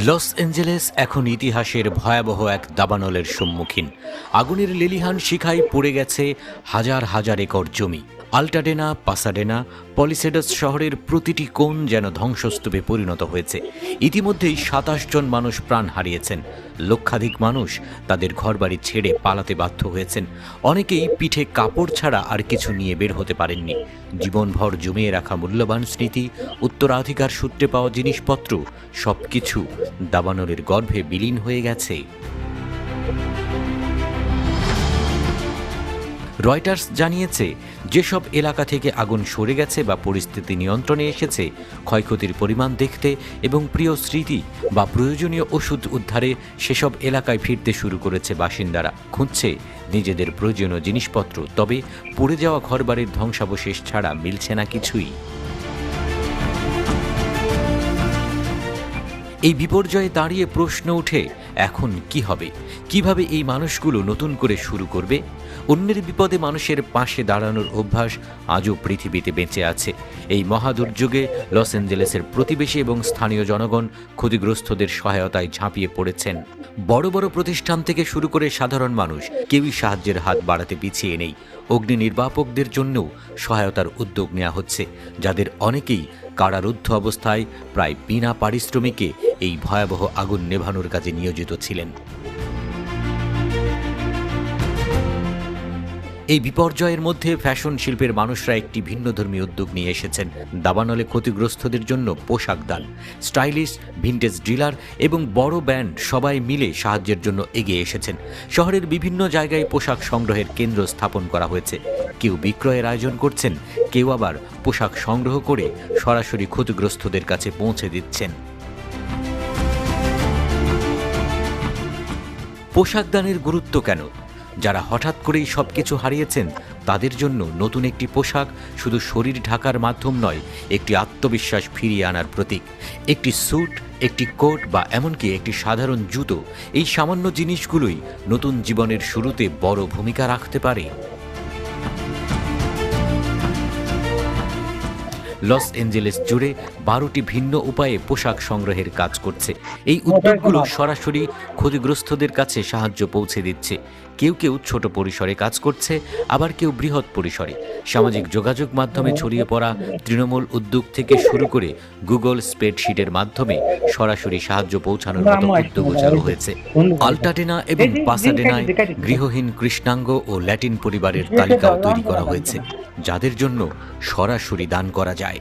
Los Angeles এখন ইতিহাসের ভয়াবহ এক দাবানলের সম্মুখীন। আগুনের লেলিহান শিখায় পড়ে গেছে হাজার হাজার একর জমি। আল্টাডেনা, পাসাডেনা, পলিসেডাস শহরের প্রতিটি কোণ যেন ধ্বংসস্তূপে পরিণত হয়েছে। ইতিমধ্যেই ২৭ জন মানুষ প্রাণ হারিয়েছেন। লক্ষাধিক মানুষ তাদের ঘরবাড়ি ছেড়ে পালাতে বাধ্য হয়েছেন। অনেকেই পিঠে কাপড় ছাড়া আর কিছু নিয়ে বের হতে পারেননি। জীবনভর জমিয়ে রাখা মূল্যবান স্মৃতি, উত্তরাধিকার সূত্রে পাওয়া জিনিসপত্র সবকিছু দাবানলের গর্ভে বিলীন হয়ে গেছে। রয়টার্স জানিয়েছে, যেসব এলাকা থেকে আগুন সরে গেছে বা পরিস্থিতি নিয়ন্ত্রণে এসেছে, ক্ষয়ক্ষতির পরিমাণ দেখতে এবং প্রিয় স্মৃতি বা প্রয়োজনীয় ওষুধ উদ্ধারে সেসব এলাকায় ফিরতে শুরু করেছে বাসিন্দারা। খুঁজছে নিজেদের প্রয়োজনীয় জিনিসপত্র, তবে পড়ে যাওয়া ঘরবাড়ির ধ্বংসাবশেষ ছাড়া মিলছে না কিছুই। এই বিপর্যয়ে দাঁড়িয়ে প্রশ্ন ওঠে, এখন কি হবে? কিভাবে এই মানুষগুলো নতুন করে শুরু করবে? অন্যের বিপদে মানুষের পাশে দাঁড়ানোর অভ্যাস আজও পৃথিবীতে বেঁচে আছে। এই মহাদুর্যোগে লস অ্যাঞ্জেলেসের প্রতিবেশী এবং স্থানীয় জনগণ ক্ষতিগ্রস্তদের সহায়তায় ঝাঁপিয়ে পড়েছেন। বড় বড় প্রতিষ্ঠান থেকে শুরু করে সাধারণ মানুষ কেউই সাহায্যের হাত বাড়াতে পিছিয়ে নেই। অগ্নি নির্বাপকদের জন্যও সহায়তার উদ্যোগ নেওয়া হচ্ছে, যাদের অনেকেই কারারুদ্ধ অবস্থায় প্রায় বিনা পারিশ্রমিকে এই ভয়াবহ আগুন নেভানোর কাজে নিয়োজিত ছিলেন। এই বিপর্যয়ের মধ্যে ফ্যাশন শিল্পের মানুষরা একটি ভিন্নধর্মী উদ্যোগ নিয়ে এসেছেন। দাবানলে ক্ষতিগ্রস্তদের জন্য পোশাক দান, স্টাইলিস্ট, ভিন্টেজ ডিলার এবং বড় ব্যান্ড সবাই মিলে সাহায্যের জন্য এগিয়ে এসেছেন। শহরের বিভিন্ন জায়গায় পোশাক সংগ্রহের কেন্দ্র স্থাপন করা হয়েছে। কেউ বিক্রয়ের আয়োজন করছেন, কেউ আবার পোশাক সংগ্রহ করে সরাসরি ক্ষতিগ্রস্তদের কাছে পৌঁছে দিচ্ছেন। পোশাক দানের গুরুত্ব কেন? যারা হঠাৎ করেই সবকিছু হারিয়েছেন, তাদের জন্য নতুন একটি পোশাক শুধু শরীর ঢাকার মাধ্যম নয়, একটি আত্মবিশ্বাস ফিরিয়ে আনার প্রতীক। একটি স্যুট, একটি কোট বা এমনকি একটি সাধারণ জুতো, এই সামান্য জিনিসগুলোই নতুন জীবনের শুরুতে বড় ভূমিকা রাখতে পারে। লস অ্যাঞ্জেলেস জুড়ে 12টি ভিন্ন উপায়ে পোশাক সংগ্রহের কাজ করছে। এই উদ্যোগগুলো সরাসরি ক্ষতিগ্রস্তদের কাছে সাহায্য পৌঁছে দিচ্ছে। কেউ কেউ ছোট পরিসরে কাজ করছে, আবার কেউ বৃহৎ পরিসরে। সামাজিক যোগাযোগ মাধ্যমে ছড়িয়ে পড়া তৃণমূল উদ্যোগ থেকে শুরু করে গুগল স্প্রেডশিটের মাধ্যমে সরাসরি সাহায্য পৌঁছানোর মতো উদ্যোগও চালু হয়েছে। আল্টাডেনা এবং পাসাডেনায় গৃহহীন কৃষ্ণাঙ্গ ও ল্যাটিন পরিবারের তালিকাও তৈরি করা হয়েছে, যাদের জন্য সরাসরি দান করা যায়।